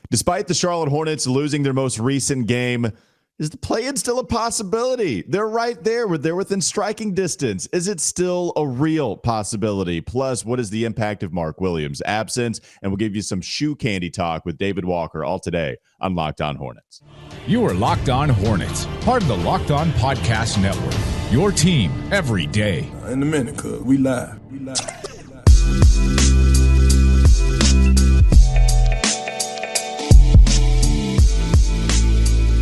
Despite the Charlotte Hornets losing their most recent game, is the play-in still a possibility? They're right there. They're within striking distance. Is it still a real possibility? Plus, what is the impact of Mark Williams' absence? And we'll give you some shoe candy talk with David Walker all today on Locked On Hornets. You are Locked On Hornets, part of the Locked On Podcast Network, your team every day. In a minute, cuz we live.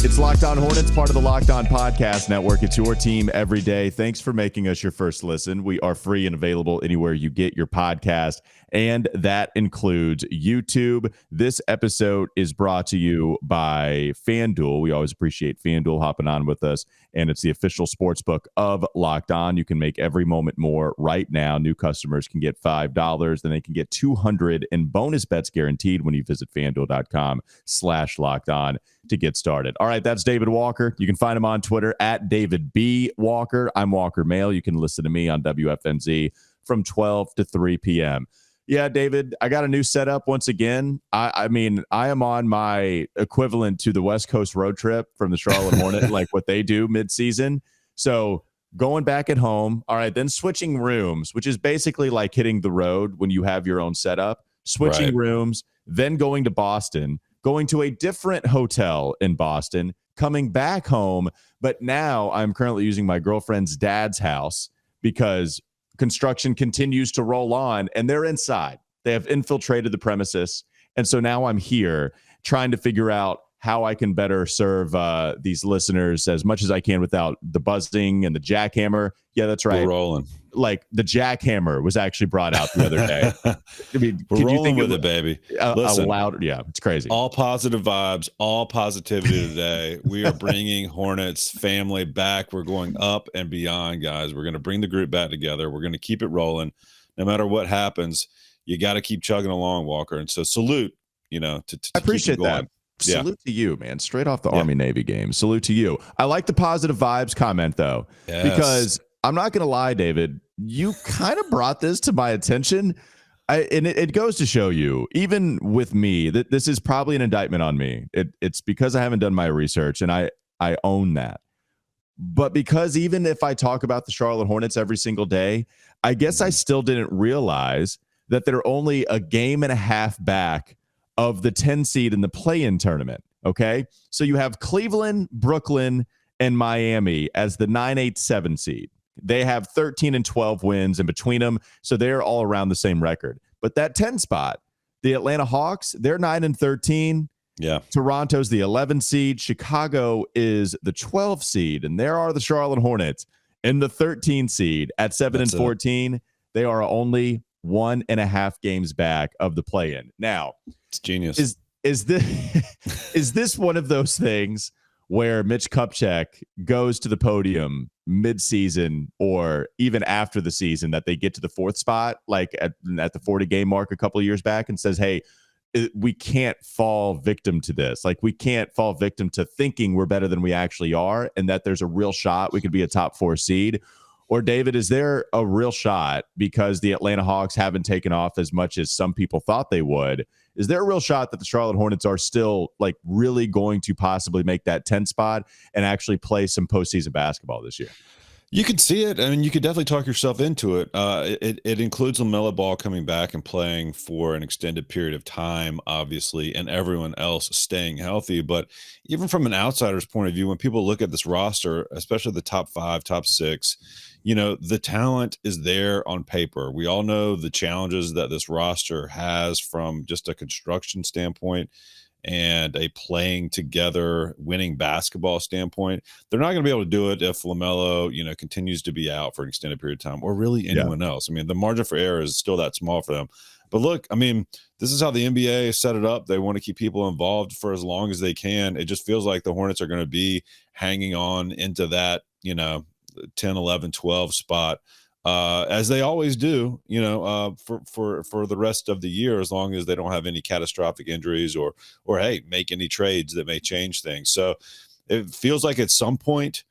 It's Locked On Hornets, part of the Locked On Podcast Network. It's your team every day. Thanks for making us your first listen. We are free and available anywhere you get your podcast, and that includes YouTube. This episode is brought to you by FanDuel. We always appreciate FanDuel hopping on with us, and it's the official sportsbook of Locked On. You can make every moment more right now. New customers can get $5, then they can get $200 in bonus bets guaranteed when you visit FanDuel.com/LockedOn to get started. All right, that's David Walker. You can find him on Twitter at David B. Walker. I'm Walker Mehl. You can listen to me on WFNZ from 12 to 3 p.m. Yeah, David, I got a new setup once again. I mean, I am on my equivalent to the West Coast road trip from the Charlotte Hornets, like what they do midseason. So going back at home, all right, then switching rooms, which is basically like hitting the road when you have your own setup, switching rooms, then going to Boston, going to a different hotel in Boston, coming back home. But now I'm currently using my girlfriend's dad's house because construction continues to roll on and they're inside. They have infiltrated the premises. And so now I'm here trying to figure out how I can better serve these listeners as much as I can without the buzzing and the jackhammer. Yeah, that's right. We're rolling. Like the jackhammer was actually brought out the other day. I mean, we're rolling with it, baby. Listen, yeah, it's crazy. All positive vibes, all positivity today. We are bringing Hornets family back. We're going up and beyond, guys. We're going to bring the group back together. We're going to keep it rolling. No matter what happens, you got to keep chugging along, Walker. And so salute, to I appreciate that. Yeah. Salute to you, man. Straight off the Army-Navy game. Salute to you. I like the positive vibes comment, though, because I'm not going to lie, David, you kind of brought this to my attention. And it goes to show you, even with me, that this is probably an indictment on me. It's because I haven't done my research, and I own that. But because even if I talk about the Charlotte Hornets every single day, I guess I still didn't realize that they're only a game and a half back of the 10 seed in the play-in tournament. Okay. So you have Cleveland, Brooklyn, and Miami as the 9, 8, 7 seed. They have 13 and 12 wins in between them. So they're all around the same record. But that 10 spot, the Atlanta Hawks, they're 9 and 13. Yeah. Toronto's the 11 seed. Chicago is the 12 seed. And there are the Charlotte Hornets in the 13 seed at 7 and 14. They are only 1.5 games back of the play-in. Now, it's genius. Is this one of those things where Mitch Kupchak goes to the podium mid-season or even after the season that they get to the 4th spot, like at the 40-game mark a couple of years back, and says, hey, we can't fall victim to this. Like, we can't fall victim to thinking we're better than we actually are and that there's a real shot we could be a top 4 seed? Or, David, is there a real shot because the Atlanta Hawks haven't taken off as much as some people thought they would? Is there a real shot that the Charlotte Hornets are still like really going to possibly make that 10 spot and actually play some postseason basketball this year? You could see it. I mean, you could definitely talk yourself into it. It includes LaMelo Ball coming back and playing for an extended period of time, obviously, and everyone else staying healthy. But even from an outsider's point of view, when people look at this roster, especially the top 5, top 6, the talent is there on paper. We all know the challenges that this roster has from just a construction standpoint and a playing together, winning basketball standpoint. They're not going to be able to do it if LaMelo, continues to be out for an extended period of time, or really anyone else. I mean, the margin for error is still that small for them. But look, I mean, this is how the NBA set it up. They want to keep people involved for as long as they can. It just feels like the Hornets are going to be hanging on into that, 10, 11, 12 spot. As they always do, for the rest of the year, as long as they don't have any catastrophic injuries or hey, make any trades that may change things. So it feels like at some point,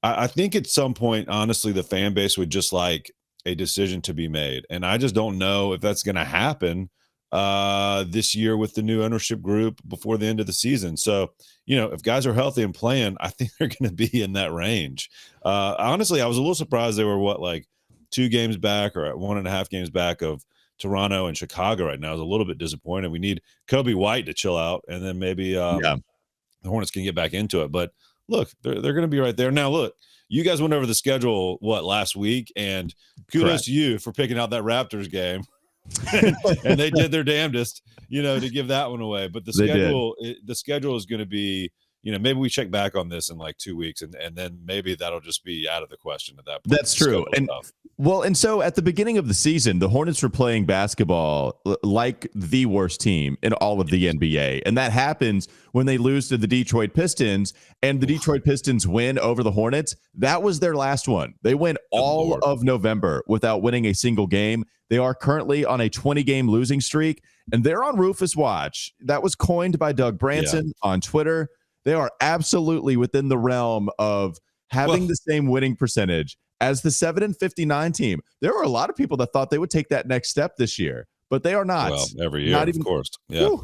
I think at some point, honestly, the fan base would just like a decision to be made. And I just don't know if that's going to happen this year with the new ownership group before the end of the season. So, if guys are healthy and playing, I think they're going to be in that range. Honestly, I was a little surprised they were like 2 games back or 1.5 games back of Toronto and Chicago right now. I was a little bit disappointed. We need Kobe White to chill out, and then maybe the Hornets can get back into it. But look, they're going to be right there. Now, look, you guys went over the schedule, last week, and kudos to you for picking out that Raptors game. and they did their damnedest, to give that one away. But the schedule is going to be, maybe we check back on this in like 2 weeks, and then maybe that'll just be out of the question at that point. That's true. And so at the beginning of the season, the Hornets were playing basketball like the worst team in all of the NBA. And that happens when they lose to the Detroit Pistons, and the Detroit Pistons win over the Hornets. That was their last one. They went all of November without winning a single game. They are currently on a 20-game losing streak, and they're on Rufus Watch. That was coined by Doug Branson on Twitter. They are absolutely within the realm of having the same winning percentage as the 7-59 team. There were a lot of people that thought they would take that next step this year, but they are not. Well, every year, of course. Yeah.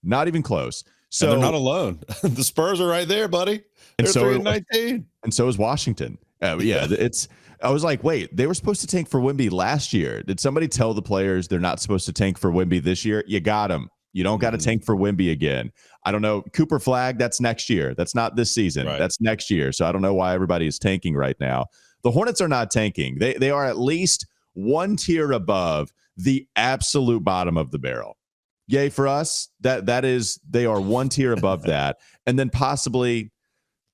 Not even close. So and they're not alone. The Spurs are right there, buddy. They're 3-19. And so is Washington. I was like, wait, they were supposed to tank for Wemby last year. Did somebody tell the players they're not supposed to tank for Wemby this year? You got them. You don't got to tank for Wemby again. I don't know. Cooper Flag, that's next year. That's not this season. Right. That's next year. So I don't know why everybody is tanking right now. The Hornets are not tanking. They are at least one tier above the absolute bottom of the barrel. Yay for us. That is, they are one tier above that. And then possibly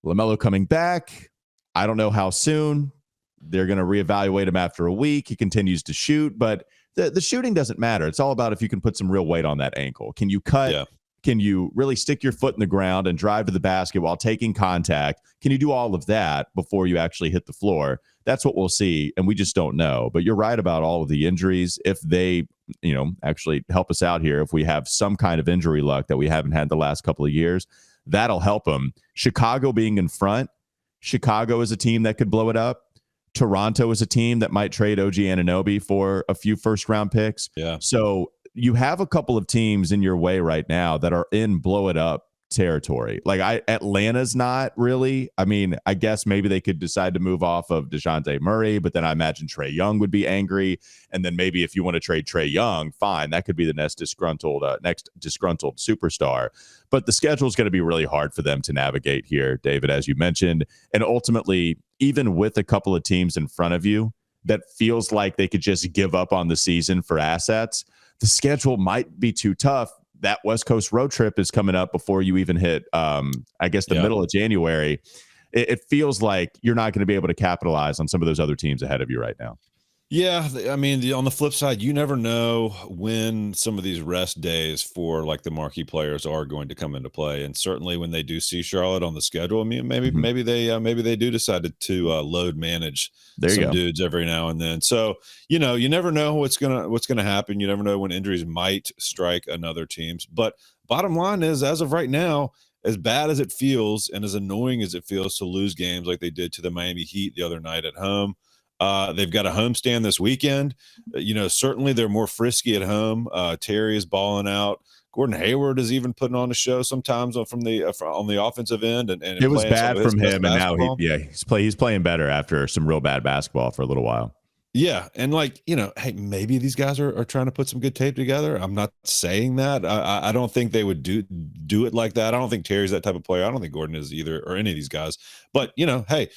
LaMelo coming back. I don't know how soon. They're going to reevaluate him after a week. He continues to shoot, but the shooting doesn't matter. It's all about if you can put some real weight on that ankle. Can you cut? Yeah. Can you really stick your foot in the ground and drive to the basket while taking contact? Can you do all of that before you actually hit the floor? That's what we'll see, and we just don't know. But you're right about all of the injuries. If they, actually help us out here, if we have some kind of injury luck that we haven't had the last couple of years, that'll help them. Chicago being in front, Chicago is a team that could blow it up. Toronto is a team that might trade OG Anunoby for a few first-round picks. Yeah. So you have a couple of teams in your way right now that are in blow-it-up territory. Like Atlanta's not really. I mean, I guess maybe they could decide to move off of DeJounte Murray, but then I imagine Trae Young would be angry. And then maybe if you want to trade Trae Young, fine, that could be the next disgruntled superstar. But the schedule is going to be really hard for them to navigate here, David, as you mentioned. And ultimately, even with a couple of teams in front of you that feels like they could just give up on the season for assets, the schedule might be too tough. That West Coast road trip is coming up before you even hit, the middle of January. It feels like you're not going to be able to capitalize on some of those other teams ahead of you right now. Yeah, I mean, on the flip side, you never know when some of these rest days for like the marquee players are going to come into play, and certainly when they do see Charlotte on the schedule, I mean, maybe they do decide to load manage some dudes every now and then. So you never know what's gonna happen. You never know when injuries might strike another teams. But bottom line is, as of right now, as bad as it feels and as annoying as it feels to lose games like they did to the Miami Heat the other night at home. They've got a homestand this weekend. Certainly they're more frisky at home. Terry is balling out. Gordon Hayward is even putting on a show sometimes on the offensive end. And it was bad from him, and now he's playing better after some real bad basketball for a little while. Yeah, and hey, maybe these guys are trying to put some good tape together. I'm not saying that. I don't think they would do it like that. I don't think Terry's that type of player. I don't think Gordon is either, or any of these guys. But hey,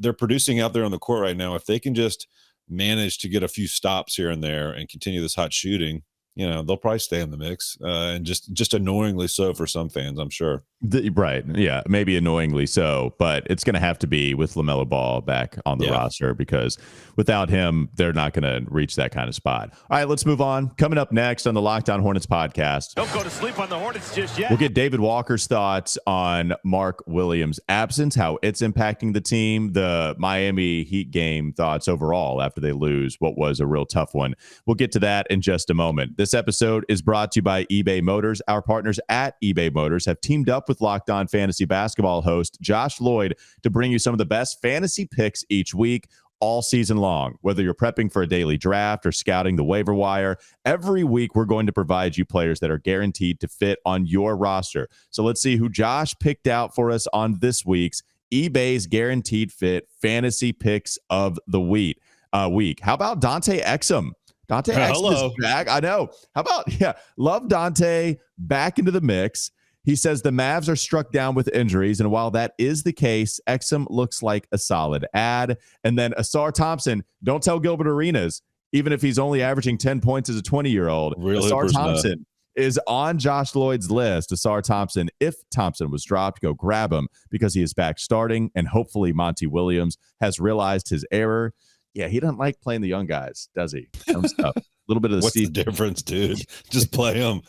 they're producing out there on the court right now. If they can just manage to get a few stops here and there and continue this hot shooting, they'll probably stay in the mix, and just annoyingly so for some fans, I'm sure. Right. Yeah, maybe annoyingly so, but it's going to have to be with LaMelo Ball back on the roster, because without him, they're not going to reach that kind of spot. All right, let's move on. Coming up next on the Locked On Hornets podcast. Don't go to sleep on the Hornets just yet. We'll get David Walker's thoughts on Mark Williams' absence, how it's impacting the team, the Miami Heat game thoughts overall after they lose what was a real tough one. We'll get to that in just a moment. This episode is brought to you by eBay Motors. Our partners at eBay Motors have teamed up with Locked On Fantasy Basketball host Josh Lloyd to bring you some of the best fantasy picks each week. all season long. Whether you're prepping for a daily draft or scouting the waiver wire, every week we're going to provide you players that are guaranteed to fit on your roster. So let's see who Josh picked out for us on this week's eBay's Guaranteed Fit Fantasy Picks of the Week. How about Dante Exum? Dante Exum is back. I know. How about, love Dante back into the mix. He says the Mavs are struck down with injuries, and while that is the case, Exum looks like a solid add. And then Asar Thompson, don't tell Gilbert Arenas, even if he's only averaging 10 points as a 20-year-old, Asar Thompson is on Josh Lloyd's list. Asar Thompson, if Thompson was dropped, go grab him because he is back starting, and hopefully Monty Williams has realized his error. Yeah, he doesn't like playing the young guys, does he? A little bit of the What's the difference, dude? Just play them.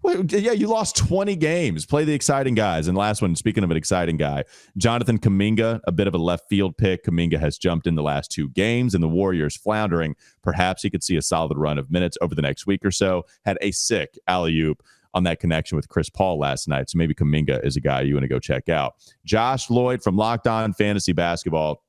Well, yeah, you lost 20 games. Play the exciting guys. And last one, speaking of an exciting guy, Jonathan Kuminga, a bit of a left field pick. Kuminga has jumped in the last 2 games, and the Warriors floundering. Perhaps he could see a solid run of minutes over the next week or so. Had a sick alley-oop on that connection with Chris Paul last night. So maybe Kuminga is a guy you want to go check out. Josh Lloyd from Locked On Fantasy Basketball.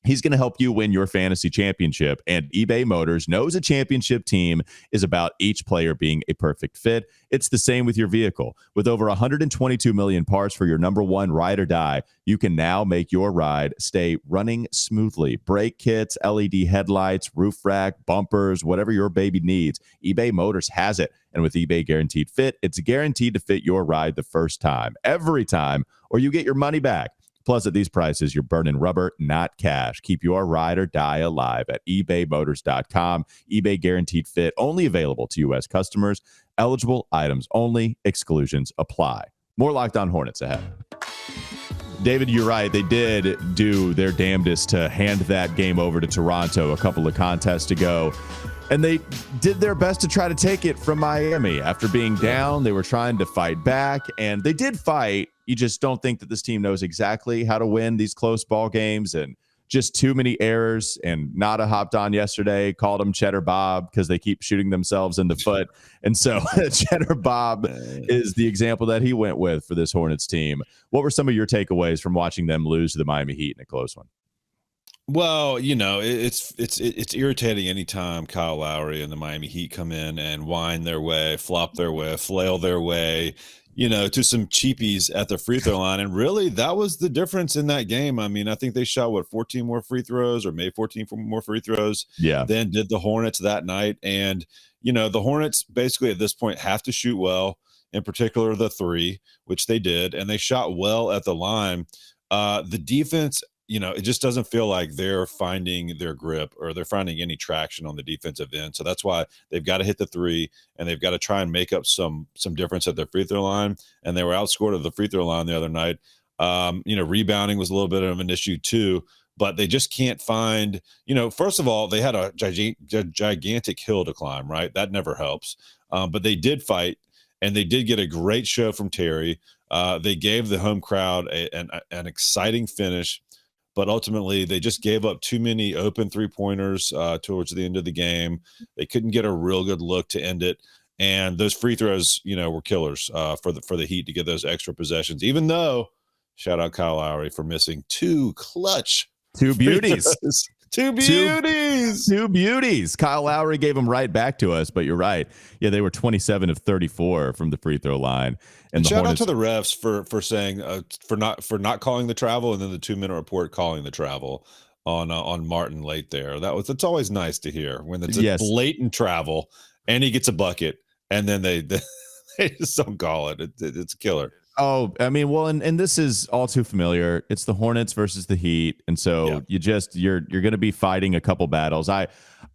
He's going to help you win your fantasy championship, and eBay Motors knows a championship team is about each player being a perfect fit. It's the same with your vehicle. With over 122 million parts for your number one ride or die, you can now make your ride stay running smoothly. Brake kits, LED headlights, roof rack, bumpers, whatever your baby needs, eBay Motors has it. And with eBay Guaranteed Fit, it's guaranteed to fit your ride the first time, every time, or you get your money back. Plus, at these prices, you're burning rubber, not cash. Keep your ride or die alive at ebaymotors.com. eBay Guaranteed Fit, only available to U.S. customers. Eligible items only. Exclusions apply. More Locked On Hornets ahead. David, you're right. They did do their damnedest to hand that game over to Toronto a couple of contests ago. And they did their best to try to take it from Miami. After being down, they were trying to fight back, and they did fight. You just don't think that this team knows exactly how to win these close ball games, and just too many errors. And Nada hopped on yesterday, called him Cheddar Bob because they keep shooting themselves in the foot. And so Cheddar Bob is the example that he went with for this Hornets team. What were some of your takeaways from watching them lose to the Miami Heat in a close one? Well, it's irritating anytime Kyle Lowry and the Miami Heat come in and whine their way, flop their way, flail their way, to some cheapies at the free throw line. And really, that was the difference in that game. I mean, I think they shot, 14 more free throws, or made 14 more free throws than did the Hornets that night. And, the Hornets basically at this point have to shoot well, in particular the three, which they did, and they shot well at the line. The defense, it just doesn't feel like they're finding their grip or they're finding any traction on the defensive end. So that's why they've got to hit the three, and they've got to try and make up some difference at their free throw line. And they were outscored at the free throw line the other night. Rebounding was a little bit of an issue too, but they just can't find, first of all, they had a gigantic hill to climb, right? That never helps. But they did fight, and they did get a great show from Terry. They gave the home crowd an exciting finish. But ultimately, they just gave up too many open three-pointers towards the end of the game. They couldn't get a real good look to end it. And those free throws, were killers for the Heat to get those extra possessions, even though, shout out Kyle Lowry for missing 2 clutch. 2 beauties. Two beauties. Kyle Lowry gave them right back to us, but you're right. Yeah, they were 27 of 34 from the free throw line. And shout out to the refs for saying for not calling the travel, and then the 2-minute report calling the travel on Martin late there. That's always nice to hear when it's a blatant travel and he gets a bucket, and then they just don't call it. It's a killer. Oh, I mean, well, and this is all too familiar. It's the Hornets versus the Heat, and so you're going to be fighting a couple battles. I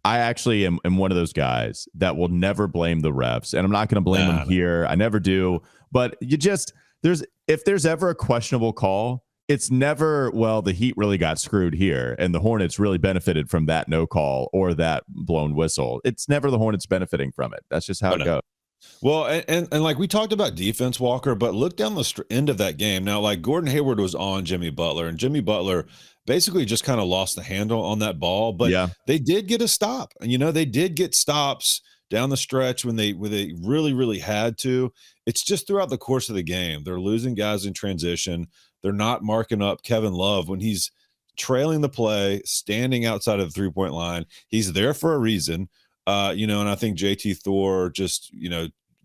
actually am one of those guys that will never blame the refs, and I'm not going to blame them here. I never do. But if there's ever a questionable call, it's never, well, the Heat really got screwed here, and the Hornets really benefited from that no call or that blown whistle. It's never the Hornets benefiting from it. That's just how it goes. Well, and like we talked about defense, Walker, but look down the end of that game. Now, like Gordon Hayward was on Jimmy Butler, and Jimmy Butler basically just kind of lost the handle on that ball. But they did get a stop. They did get stops down the stretch when they really, really had to. It's just throughout the course of the game. They're losing guys in transition. They're not marking up Kevin Love when he's trailing the play, standing outside of the 3-point line. He's there for a reason, and I think JT Thor just,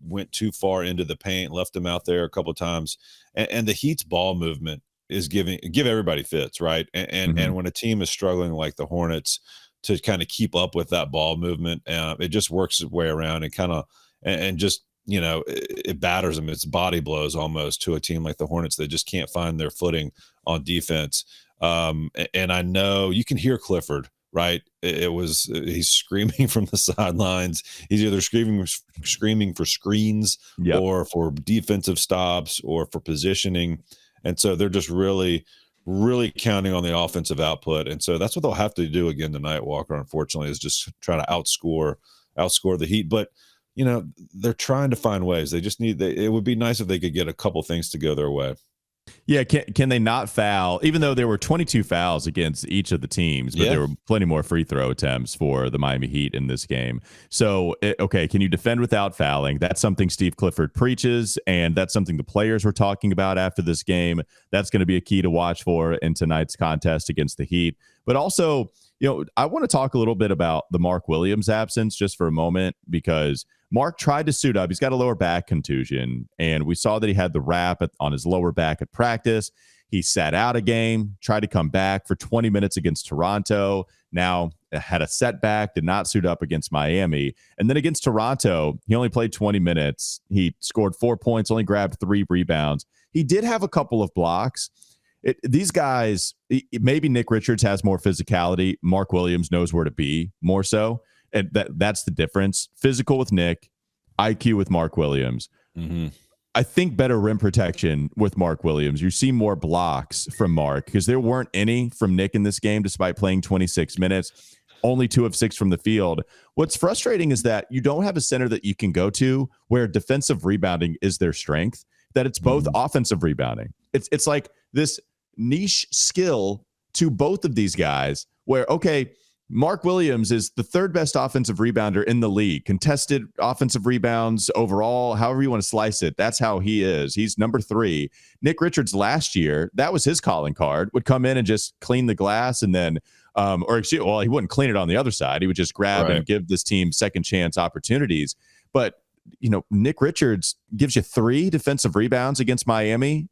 went too far into the paint, left him out there a couple of times. And the Heat's ball movement is give everybody fits, right? And when a team is struggling like the Hornets to kind of keep up with that ball movement, it just works its way around and kind of and just it batters them. It's body blows almost to a team like the Hornets that just can't find their footing on defense. And I know you can hear Clifford, right? He's screaming from the sidelines. He's either screaming for screens or for defensive stops or for positioning. And so they're just really, really counting on the offensive output. And so that's what they'll have to do again tonight, Walker, unfortunately, is just try to outscore the Heat. But, they're trying to find ways. They just it would be nice if they could get a couple things to go their way. Yeah, can they not foul? Even though there were 22 fouls against each of the teams, but there were plenty more free throw attempts for the Miami Heat in this game. So, can you defend without fouling? That's something Steve Clifford preaches, and that's something the players were talking about after this game. That's going to be a key to watch for in tonight's contest against the Heat. But also, I want to talk a little bit about the Mark Williams absence just for a moment, because Mark tried to suit up. He's got a lower back contusion, and we saw that he had the wrap on his lower back at practice. He sat out a game, tried to come back for 20 minutes against Toronto. Now had a setback, did not suit up against Miami. And then against Toronto, he only played 20 minutes. He scored 4 points, only grabbed 3 rebounds. He did have a couple of blocks. These guys, maybe Nick Richards has more physicality. Mark Williams knows where to be more so. And that's the difference. Physical with Nick, IQ with Mark Williams. Mm-hmm. I think better rim protection with Mark Williams. You see more blocks from Mark because there weren't any from Nick in this game, despite playing 26 minutes. Only 2 of 6 from the field. What's frustrating is that you don't have a center that you can go to where defensive rebounding is their strength, that it's both offensive rebounding. It's like this niche skill to both of these guys where, Mark Williams is the 3rd best offensive rebounder in the league. Contested offensive rebounds overall, however you want to slice it, that's how he is. He's number 3. Nick Richards last year, that was his calling card, would come in and just clean the glass and then, he wouldn't clean it on the other side. He would just grab and give this team second chance opportunities. But, Nick Richards gives you 3 defensive rebounds against Miami.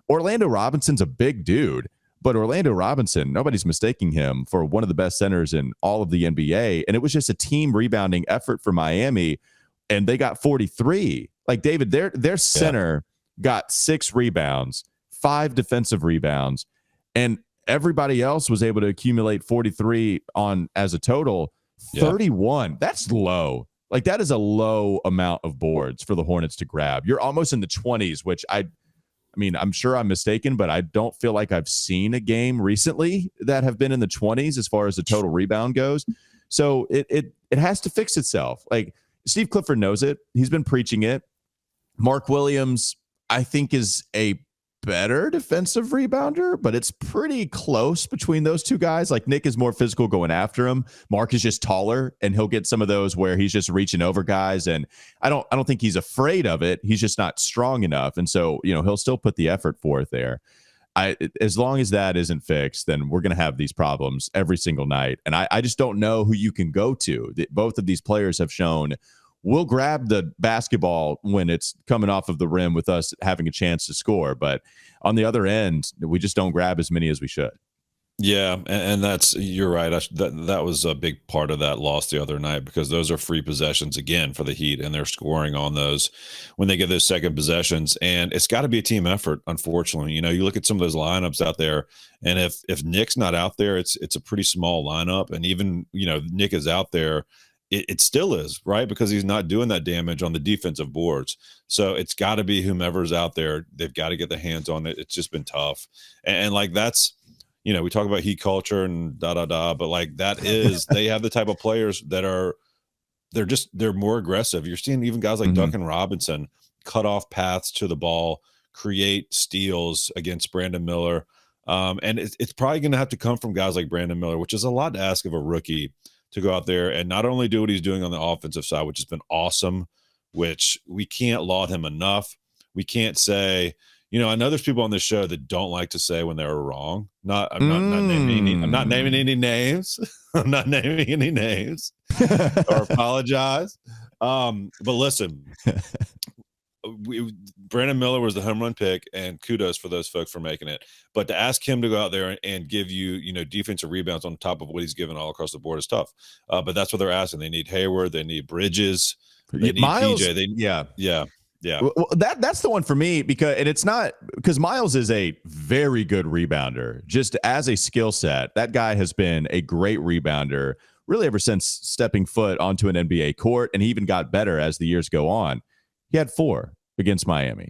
Orlando Robinson's a big dude. But Orlando Robinson, nobody's mistaking him for one of the best centers in all of the NBA. And it was just a team rebounding effort for Miami, and they got 43. Like, David, their center got 6 rebounds, 5 defensive rebounds, and everybody else was able to accumulate 43 as a total. 31. That's low. Like, that is a low amount of boards for the Hornets to grab. You're almost in the 20s, which I'm sure I'm mistaken, but I don't feel like I've seen a game recently that have been in the 20s as far as the total rebound goes. So it has to fix itself. Like, Steve Clifford knows it. He's been preaching it. Mark Williams, I think, is a better defensive rebounder, but it's pretty close between those two guys. Like, Nick is more physical going after him. Mark is just taller, and he'll get some of those where he's just reaching over guys. And I don't think he's afraid of it. He's just not strong enough. And so, he'll still put the effort forth there. As long as that isn't fixed, then we're going to have these problems every single night. And I just don't know who you can go to. Both of these players have shown we'll grab the basketball when it's coming off of the rim with us having a chance to score. But on the other end, we just don't grab as many as we should. Yeah, and you're right. That was a big part of that loss the other night, because those are free possessions again for the Heat, and they're scoring on those when they get those second possessions. And it's got to be a team effort, unfortunately. You look at some of those lineups out there, and if Nick's not out there, it's a pretty small lineup. And even, Nick is out there, it still is, right? Because he's not doing that damage on the defensive boards. So it's got to be whomever's out there. They've got to get the hands on it. It's just been tough. And like, that's, we talk about Heat culture and but like, that is, they have the type of players that they're more aggressive. You're seeing even guys like Duncan Robinson cut off paths to the ball, create steals against Brandon Miller. And it's probably going to have to come from guys like Brandon Miller, which is a lot to ask of a rookie, to go out there and not only do what he's doing on the offensive side, which has been awesome, which we can't laud him enough. We can't say, I know there's people on this show that don't like to say when they were wrong. I'm not naming any names. I'm not naming any names or apologize. But listen, Brandon Miller was the home run pick, and kudos for those folks for making it. But to ask him to go out there and give you, defensive rebounds on top of what he's given all across the board is tough. But that's what they're asking. They need Hayward. They need Bridges. They need Miles, PJ. Yeah. Well, that's the one for me because Miles is a very good rebounder. Just as a skill set, that guy has been a great rebounder really ever since stepping foot onto an NBA court, and he even got better as the years go on. He had 4 against Miami.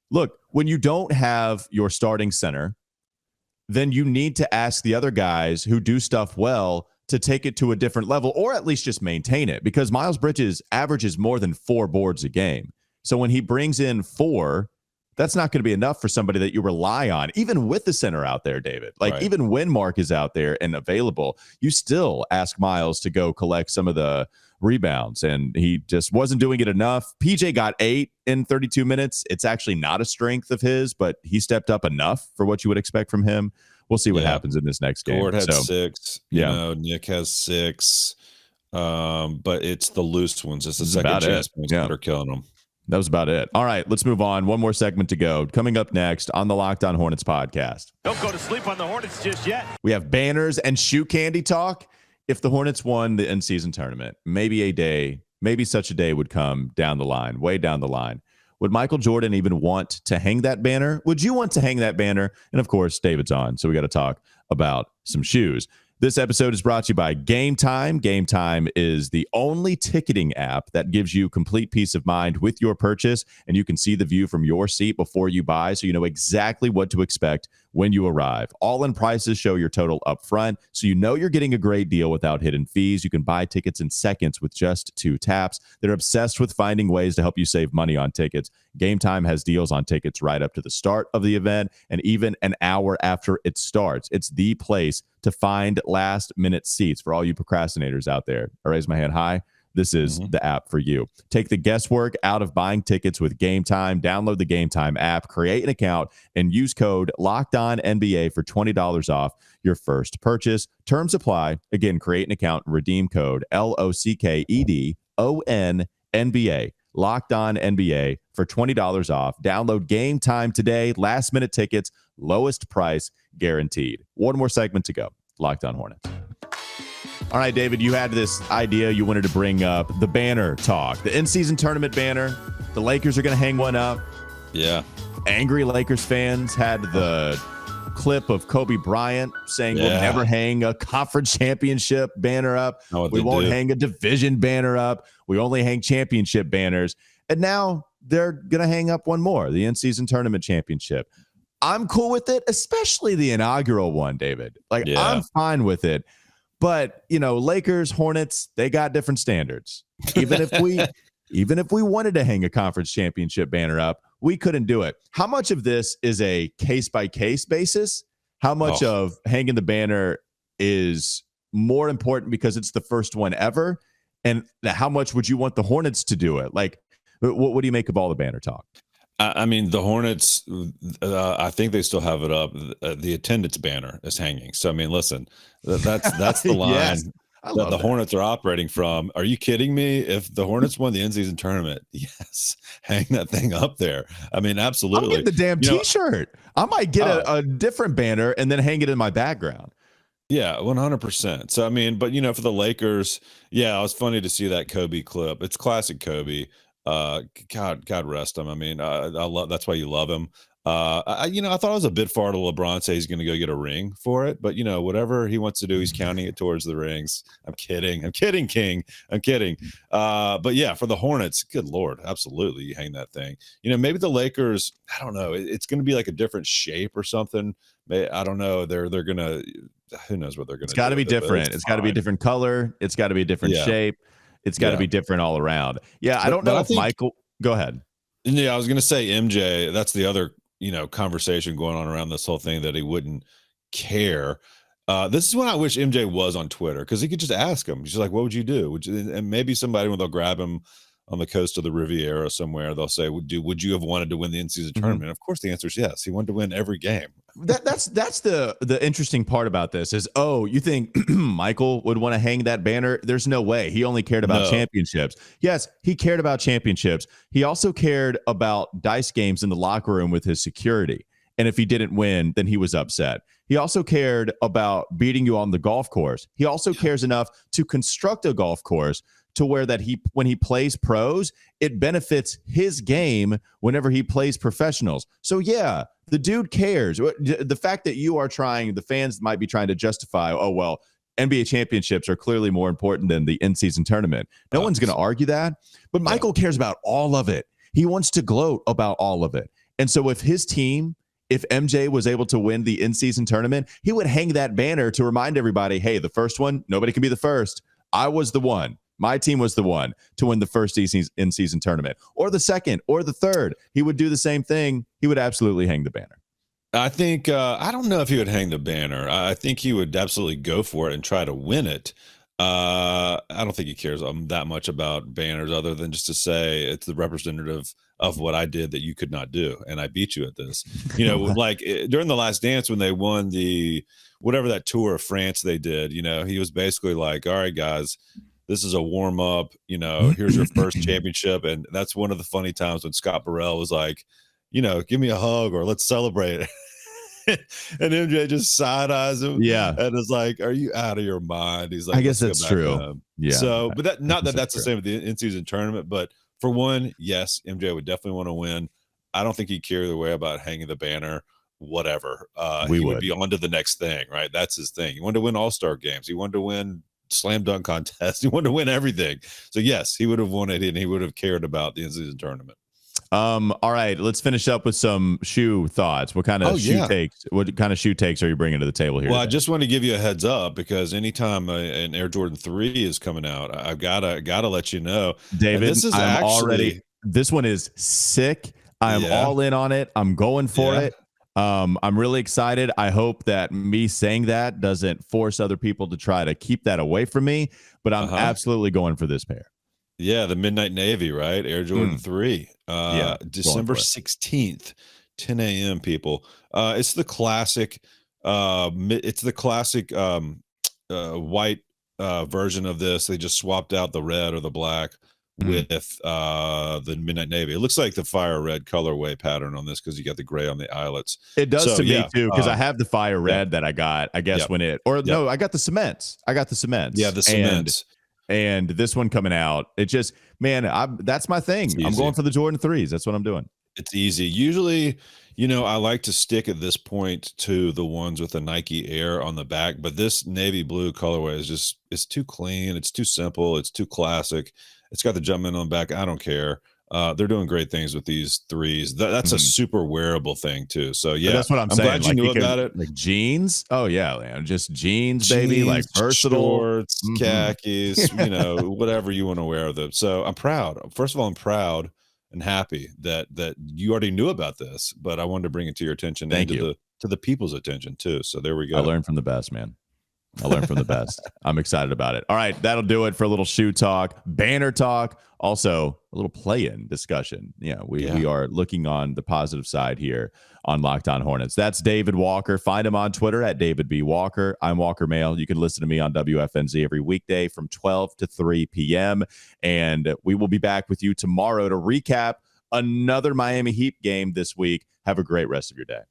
Look, when you don't have your starting center, then you need to ask the other guys who do stuff well to take it to a different level, or at least just maintain it, because Miles Bridges averages more than 4 boards a game. So when he brings in 4, that's not going to be enough for somebody that you rely on, even with the center out there, David. Even when Mark is out there and available, you still ask Miles to go collect some of the rebounds, and he just wasn't doing it enough. PJ got 8 in 32 minutes. It's actually not a strength of his, but he stepped up enough for what you would expect from him. We'll see what happens in this next game. Gord had 6. Nick has 6. But it's the loose ones. It's the second chance points that are killing them. That was about it. All right, let's move on. One more segment to go. Coming up next on the Locked On Hornets podcast. Don't go to sleep on the Hornets just yet. We have banners and shoe candy talk. If the Hornets won the in-season tournament, maybe such a day would come down the line, way down the line. Would Michael Jordan even want to hang that banner? Would you want to hang that banner? And of course, David's on, so we got to talk about some shoes. This episode is brought to you by Game Time. Game Time is the only ticketing app that gives you complete peace of mind with your purchase, and you can see the view from your seat before you buy, so you know exactly what to expect when you arrive. All-in prices show your total up front, so you know you're getting a great deal without hidden fees. You can buy tickets in seconds with just 2 taps. They're obsessed with finding ways to help you save money on tickets. Game Time has deals on tickets right up to the start of the event and even an hour after it starts. It's the place to find last-minute seats for all you procrastinators out there. I raise my hand high. This is the app for you. Take the guesswork out of buying tickets with Game Time. Download the Game Time app, create an account, and use code LOCKEDONNBA for $20 off your first purchase. Terms apply. Again, create an account and redeem code LOCKEDONNBA. Locked On NBA for $20 off. Download Game Time today. Last-minute tickets, lowest price guaranteed. One more segment to go. Locked On Hornets. All right, David, you had this idea you wanted to bring up, the banner talk, the in-season tournament banner. The Lakers are going to hang one up. Yeah. Angry Lakers fans had the clip of Kobe Bryant saying we'll never hang a conference championship banner up. We won't hang a division banner up. We only hang championship banners. And now they're going to hang up one more, the in-season tournament championship. I'm cool with it, especially the inaugural one, David. I'm fine with it. But, Lakers, Hornets, they got different standards. Even if we wanted to hang a conference championship banner up, we couldn't do it. How much of this is a case-by-case basis? How much of hanging the banner is more important because it's the first one ever? And how much would you want the Hornets to do it? What do you make of all the banner talk? I mean, the Hornets, I think they still have it up. The attendance banner is hanging. So, I mean, listen, that's the line Yes, that the Hornets are operating from. Are you kidding me? If the Hornets won the in-season tournament, yes, hang that thing up there. I mean, absolutely. I'll get the damn T-shirt. I might get a different banner and then hang it in my background. Yeah, 100%. So, I mean, but, for the Lakers, it was funny to see that Kobe clip. It's classic Kobe. God rest him. I mean, I love, that's why you love him. I thought it was a bit far to LeBron say he's going to go get a ring for it, but whatever he wants to do, he's counting it towards the rings. I'm kidding, King. I'm kidding. But yeah, for the Hornets, good Lord, absolutely, you hang that thing. Maybe the Lakers, I don't know, it's going to be like a different shape or something. I don't know. They're gonna. Who knows what they're gonna. It's got to be different. It's got to be a different color. It's got to be a different shape. It's got to be different all around. Yeah, I don't know if Michael. Go ahead. Yeah, I was going to say MJ. That's the other conversation going on around this whole thing, that he wouldn't care. This is when I wish MJ was on Twitter, because he could just ask him. He's just like, "What would you do?" And maybe somebody, when they'll grab him on the coast of the Riviera somewhere, they'll say, would you have wanted to win the in-season tournament? Of course, the answer is yes. He wanted to win every game. That's the interesting part about this is, you think Michael would want to hang that banner? There's no way. He only cared about championships. Yes, he cared about championships. He also cared about dice games in the locker room with his security. And if he didn't win, then he was upset. He also cared about beating you on the golf course. He also cares enough to construct a golf course to where that when he plays pros, it benefits his game whenever he plays professionals. So yeah, the dude cares. The fact that the fans might be trying to justify, NBA championships are clearly more important than the in-season tournament. No one's going to argue that. But Michael cares about all of it. He wants to gloat about all of it. And so if MJ was able to win the in-season tournament, he would hang that banner to remind everybody, hey, the first one, nobody can be the first. I was the one. My team was the one to win the first in-season tournament, or the second, or the third. He would do the same thing. He would absolutely hang the banner. I think, I don't know if he would hang the banner. I think he would absolutely go for it and try to win it. I don't think he cares that much about banners other than just to say it's the representative of what I did that you could not do. And I beat you at this, like during the Last Dance, when they won whatever that tour of France they did, he was basically like, all right, guys, this is a warm up, here's your first championship. And that's one of the funny times when Scott Burrell was like, give me a hug or let's celebrate. And MJ just side eyes him. Yeah. And it's like, are you out of your mind? He's like, I guess that's true. Home. Yeah. So, but that's the same with the in-season tournament. But for one, yes, MJ would definitely want to win. I don't think he'd care either way about hanging the banner, whatever. He would be on to the next thing, right? That's his thing. He wanted to win all-star games. He wanted to win slam dunk contests. He wanted to win everything. So yes, he would have won it and he would have cared about the in-season tournament. All right, let's finish up with some shoe thoughts. What kind of shoe takes are you bringing to the table here? Well, today? I just want to give you a heads up because anytime an Air Jordan 3 is coming out, I've gotta let you know, David. This one is sick. I am all in on it. I'm going for it. I'm really excited. I hope that me saying that doesn't force other people to try to keep that away from me, but I'm absolutely going for this pair. Yeah, the Midnight Navy, right? Air Jordan 3. December 16th, 10 a.m. people. It's the classic white version of this. They just swapped out the red or the black with the Midnight Navy. It looks like the fire red colorway pattern on this because you got the gray on the eyelets. It does to me too, because I have the fire red that I got, I guess, no, I got the cements. Yeah, the cements. And this one coming out, it just, man, that's my thing. I'm going for the Jordan 3s. That's what I'm doing. It's easy. Usually, I like to stick at this point to the ones with the Nike Air on the back, but this navy blue colorway it's too clean. It's too simple. It's too classic. It's got the Jumpman on the back. I don't care. They're doing great things with these 3s. That's a super wearable thing too. So yeah, that's what I'm saying. Glad you knew about it. Like jeans. Oh yeah, man. Just jeans, baby. Like versatile shorts, khakis, whatever you want to wear with them. So I'm proud. First of all, I'm proud and happy that you already knew about this, but I wanted to bring it to your attention to the people's attention too. So there we go. I learned from the best, man. I learned from the best. I'm excited about it. All right, that'll do it for a little shoe talk, banner talk, also a little play-in discussion. We are looking on the positive side here on Locked On Hornets. That's David Walker. Find him on Twitter at David B. Walker. I'm Walker Mehl. You can listen to me on WFNZ every weekday from 12 to 3 p.m. And we will be back with you tomorrow to recap another Miami Heat game this week. Have a great rest of your day.